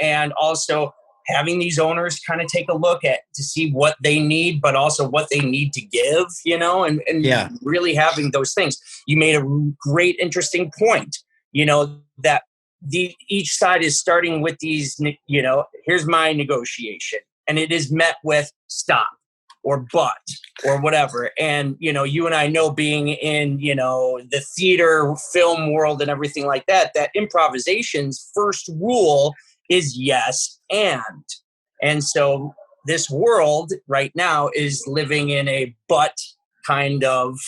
and also having these owners kind of take a look at to see what they need, but also what they need to give, and really having those things. You made a great, interesting point, that each side is starting with these, here's my negotiation. And it is met with stop or but or whatever. And, you and I know being in, the theater film world and everything like that improvisation's first rule is yes and. And so this world right now is living in a but kind of,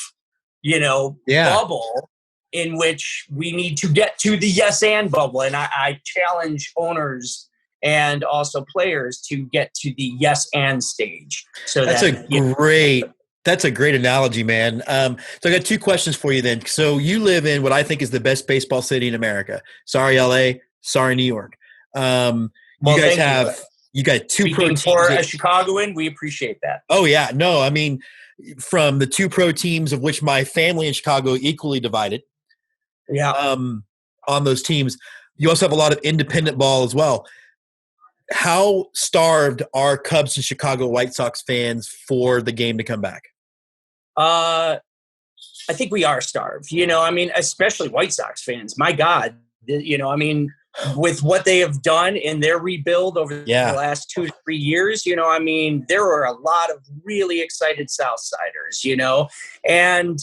bubble in which we need to get to the yes and bubble. And I challenge owners and also players to get to the yes and stage. So that's a great analogy, man. So I got two questions for you then. So you live in what I think is the best baseball city in America. Sorry, LA. Sorry, New York. You got two pro teams. For a Chicagoan, we appreciate that. Oh yeah. No, I mean, from the two pro teams of which my family in Chicago equally divided. Yeah. On those teams, you also have a lot of independent ball as well. How starved are Cubs and Chicago White Sox fans for the game to come back? I think we are starved, especially White Sox fans. My God, with what they have done in their rebuild over the last 2 to 3 years, there were a lot of really excited Southsiders, and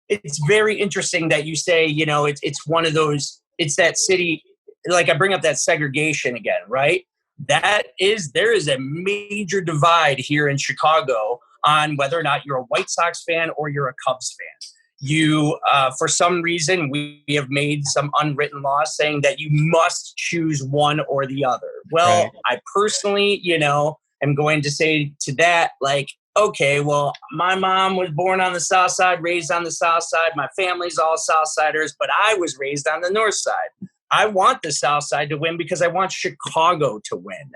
it's very interesting that you say, it's one of those, it's that city, like I bring up that segregation again, right? There is a major divide here in Chicago on whether or not you're a White Sox fan or you're a Cubs fan. You, for some reason, we have made some unwritten law saying that you must choose one or the other. Well, right. I personally, am going to say to that, like, okay, well, my mom was born on the South Side, raised on the South Side. My family's all Southsiders, but I was raised on the North Side. I want the South Side to win because I want Chicago to win,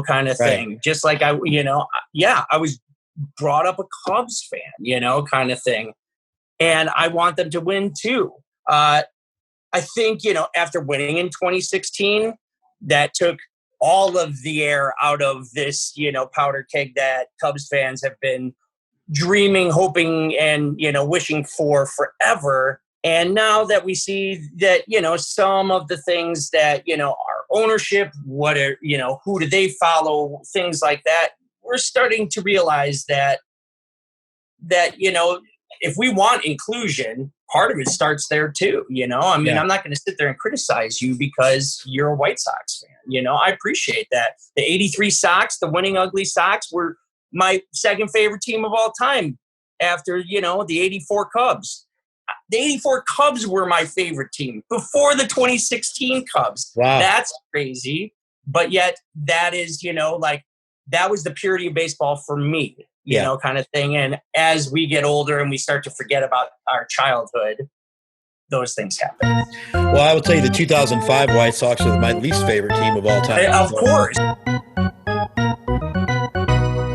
kind of thing. Right. Just like I was brought up a Cubs fan, kind of thing. And I want them to win too. I think, after winning in 2016, that took all of the air out of this, powder keg that Cubs fans have been dreaming, hoping, and, wishing for forever. And now that we see that, some of the things that, our ownership, who do they follow, things like that, we're starting to realize that, if we want inclusion, part of it starts there too. I'm not going to sit there and criticize you because you're a White Sox fan. I appreciate that. The 83 Sox, the winning ugly Sox, were my second favorite team of all time after, the 84 Cubs. The 84 Cubs were my favorite team before the 2016 Cubs. Wow. That's crazy. But yet that is, that was the purity of baseball for me, kind of thing. And as we get older and we start to forget about our childhood, those things happen. Well, I will tell you the 2005 White Sox are my least favorite team of all time. Of course.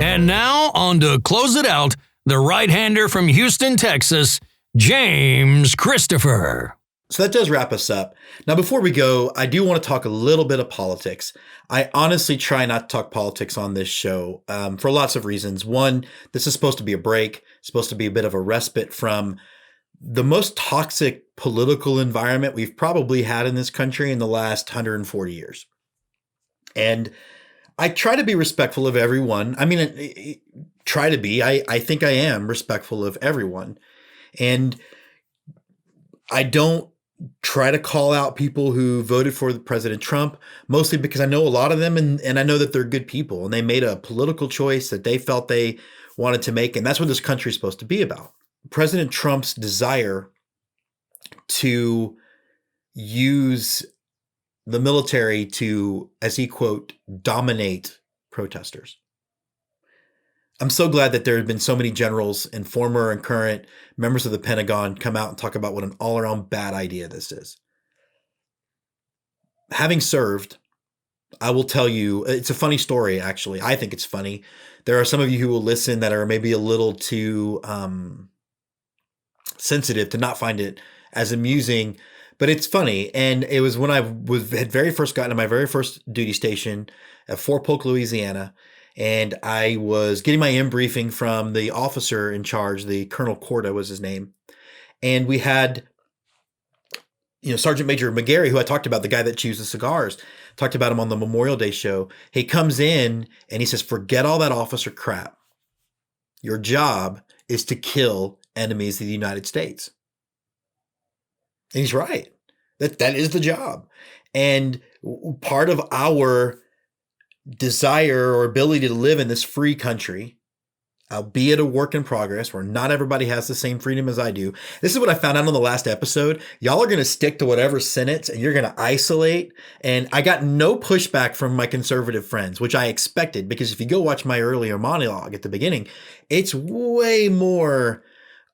And now on to close it out, the right-hander from Houston, Texas, James Christopher. So that does wrap us up. Now, before we go, I do want to talk a little bit of politics. I honestly try not to talk politics on this show for lots of reasons. One, this is supposed to be a break, supposed to be a bit of a respite from the most toxic political environment we've probably had in this country in the last 140 years. And I try to be respectful of everyone. I mean, I think I am respectful of everyone. And I don't try to call out people who voted for President Trump, mostly because I know a lot of them and I know that they're good people and they made a political choice that they felt they wanted to make. And that's what this country is supposed to be about. President Trump's desire to use the military to, as he quote, dominate protesters. I'm so glad that there have been so many generals and former and current members of the Pentagon come out and talk about what an all-around bad idea this is. Having served, I will tell you, it's a funny story, actually. I think it's funny. There are some of you who will listen that are maybe a little too sensitive to not find it as amusing, but it's funny. And it was when I had very first gotten to my very first duty station at Fort Polk, Louisiana, and I was getting my in briefing from the officer in charge, the Colonel Corda was his name. And we had, Sergeant Major McGarry, who I talked about, the guy that chews the cigars, talked about him on the Memorial Day show. He comes in and he says, forget all that officer crap. Your job is to kill enemies of the United States. And he's right. That is the job. And part of our desire or ability to live in this free country, albeit a work in progress, where not everybody has the same freedom as I do. This is what I found out on the last episode. Y'all are going to stick to whatever sentence and you're going to isolate. And I got no pushback from my conservative friends, which I expected, because if you go watch my earlier monologue at the beginning, it's way more,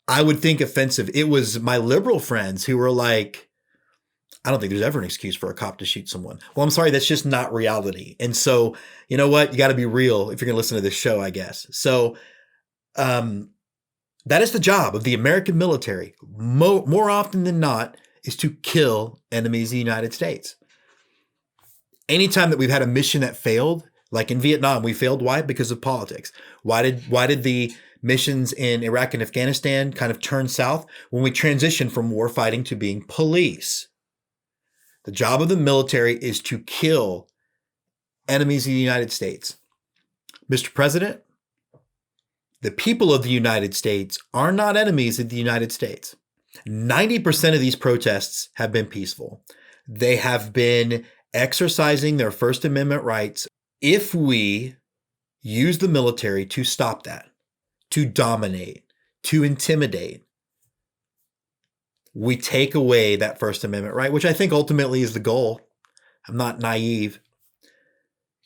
I would think, offensive. It was my liberal friends who were like, I don't think there's ever an excuse for a cop to shoot someone. Well, I'm sorry, that's just not reality. And so, you know what? You got to be real if you're going to listen to this show, I guess. So, that is the job of the American military, more often than not, is to kill enemies of the United States. Anytime that we've had a mission that failed, like in Vietnam, we failed. Why? Because of politics. Why did the missions in Iraq and Afghanistan kind of turn south? When we transitioned from war fighting to being police. The job of the military is to kill enemies of the United States. Mr. President, the people of the United States are not enemies of the United States. 90% of these protests have been peaceful. They have been exercising their First Amendment rights. If we use the military to stop that, to dominate, to intimidate, we take away that First Amendment right, which I think ultimately is the goal. I'm not naive.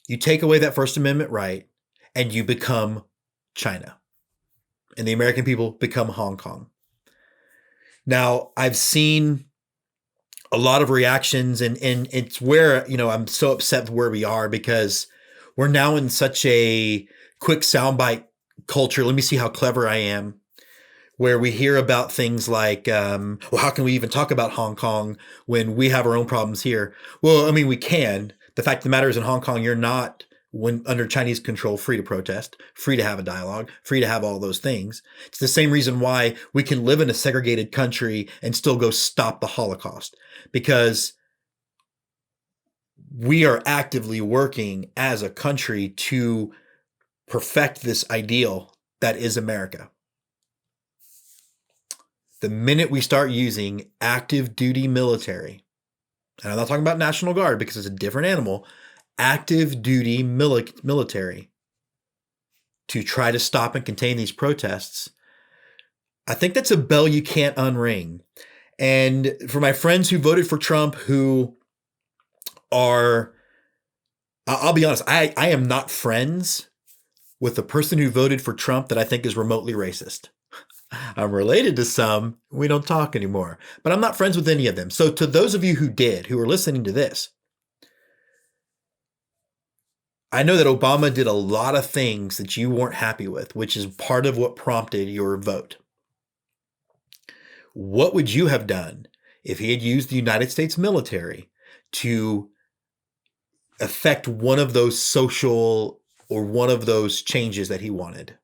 You take away that First Amendment right and you become China. And the American people become Hong Kong. Now, I've seen a lot of reactions, and it's where, I'm so upset with where we are, because we're now in such a quick soundbite culture. Let me see how clever I am. Where we hear about things like, well, how can we even talk about Hong Kong when we have our own problems here? Well, I mean, we can. The fact of the matter is, in Hong Kong, you're not, when under Chinese control, free to protest, free to have a dialogue, free to have all those things. It's the same reason why we can live in a segregated country and still go stop the Holocaust, because we are actively working as a country to perfect this ideal that is America. The minute we start using active duty military, and I'm not talking about National Guard because it's a different animal, active duty military to try to stop and contain these protests, I think that's a bell you can't unring. And for my friends who voted for Trump, who are, I'll be honest, I am not friends with the person who voted for Trump that I think is remotely racist. I'm related to some, we don't talk anymore, but I'm not friends with any of them. So to those of you who did, who are listening to this, I know that Obama did a lot of things that you weren't happy with, which is part of what prompted your vote. What would you have done if he had used the United States military to affect one of those social or one of those changes that he wanted?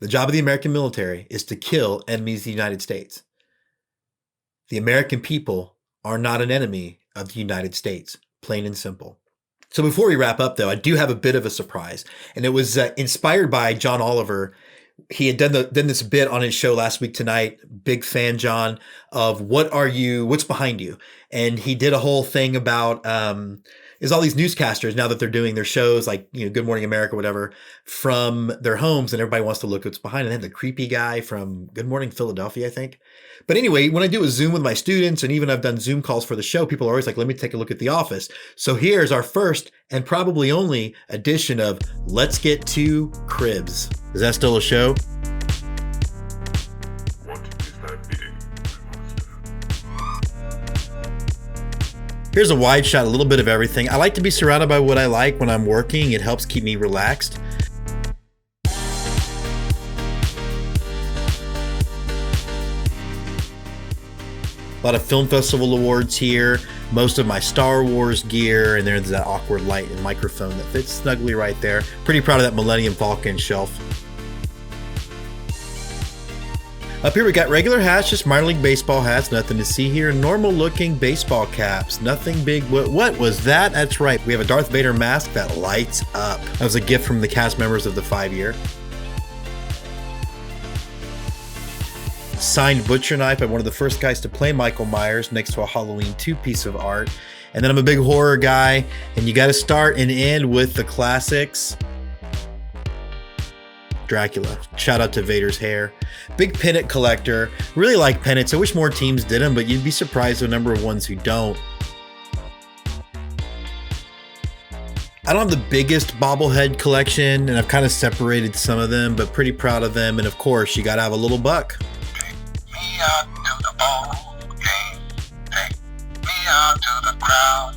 The job of the American military is to kill enemies of the United States. The American people are not an enemy of the United States, plain and simple. So before we wrap up, though, I do have a bit of a surprise, and it was inspired by John Oliver. He had done this bit on his show Last Week Tonight. Big fan, John, of what's behind you? And he did a whole thing about, is all these newscasters, now that they're doing their shows like, Good Morning America, whatever, from their homes, and everybody wants to look what's behind. And they have the creepy guy from Good Morning Philadelphia, I think. But anyway, when I do a Zoom with my students, and even I've done Zoom calls for the show, people are always like, let me take a look at The Office. So here's our first and probably only edition of Let's Get Two Cribz. Is that still a show? Here's a wide shot, a little bit of everything. I like to be surrounded by what I like when I'm working. It helps keep me relaxed. A lot of film festival awards here. Most of my Star Wars gear, and there's that awkward light and microphone that fits snugly right there. Pretty proud of that Millennium Falcon shelf. Up here we got regular hats, just minor league baseball hats, nothing to see here. Normal looking baseball caps, nothing big. What was that? That's right, we have a Darth Vader mask that lights up. That was a gift from the cast members of the 5-year. Signed butcher knife by one of the first guys to play Michael Myers next to a Halloween 2 piece of art. And then I'm a big horror guy, and you got to start and end with the classics. Dracula. Shout out to Vader's hair. Big pennant collector. Really like pennants. I wish more teams did them, but you'd be surprised the number of ones who don't. I don't have the biggest bobblehead collection, and I've kind of separated some of them, but pretty proud of them. And of course, you got to have a little buck. Take me out to the ball game. Take me out to the crowd.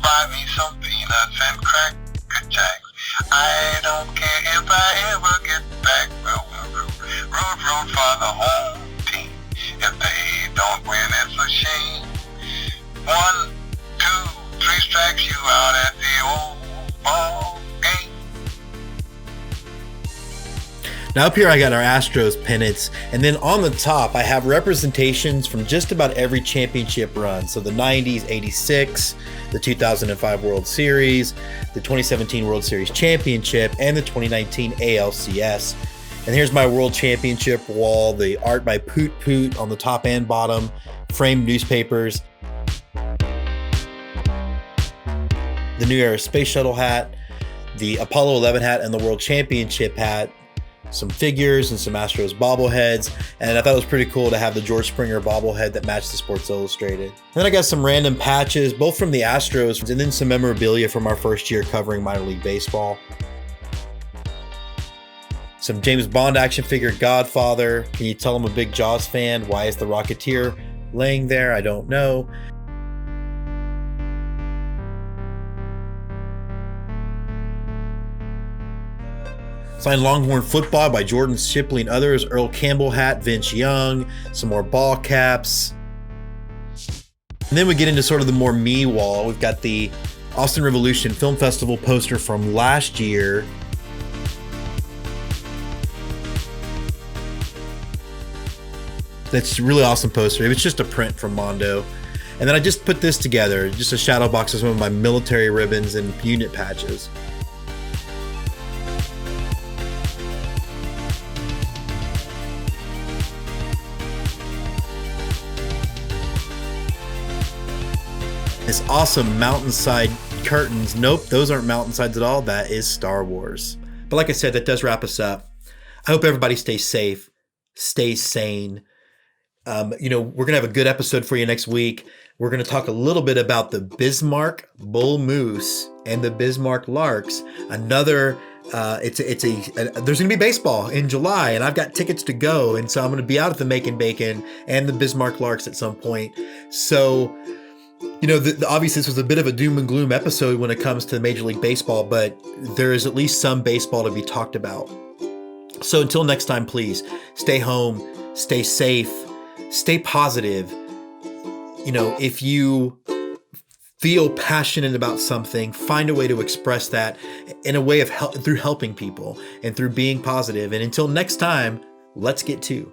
Buy me some peanuts and cracker jacks. I don't care if I ever get back. Root for the home team. If they don't win, it's a shame. 1, 2, 3 strikes you out at the old ball game. Now up here I got our Astros pennants, and then on the top I have representations from just about every championship run. So the 90s, 86, the 2005 World Series, the 2017 World Series Championship, and the 2019 ALCS. And here's my World Championship wall, the art by Poot Poot on the top and bottom, framed newspapers, the New Era Space Shuttle hat, the Apollo 11 hat, and the World Championship hat, some figures and some Astros bobbleheads. And I thought it was pretty cool to have the George Springer bobblehead that matched the Sports Illustrated. And then I got some random patches, both from the Astros, and then some memorabilia from our first year covering minor league baseball. Some James Bond action figure, Godfather. Can you tell I'm a big Jaws fan? Why is the Rocketeer laying there? I don't know. Signed Longhorn Football by Jordan Shipley and others. Earl Campbell hat, Vince Young. Some more ball caps. And then we get into sort of the more me wall. We've got the Austin Revolution Film Festival poster from last year. That's a really awesome poster. It was just a print from Mondo. And then I just put this together, just a shadow box of some of my military ribbons and unit patches. This awesome mountainside curtains. Nope, those aren't mountainsides at all. That is Star Wars. But like I said, that does wrap us up. I hope everybody stays safe, stays sane. We're going to have a good episode for you next week. We're going to talk a little bit about the Bismarck Bull Moose and the Bismarck Larks. Another, there's going to be baseball in July, and I've got tickets to go. And so I'm going to be out at the Macon Bacon and the Bismarck Larks at some point. So, obviously this was a bit of a doom and gloom episode when it comes to Major League Baseball, but there is at least some baseball to be talked about. So until next time, please stay home, stay safe, stay positive. If you feel passionate about something, find a way to express that in a way of through helping people and through being positive. And until next time, let's get to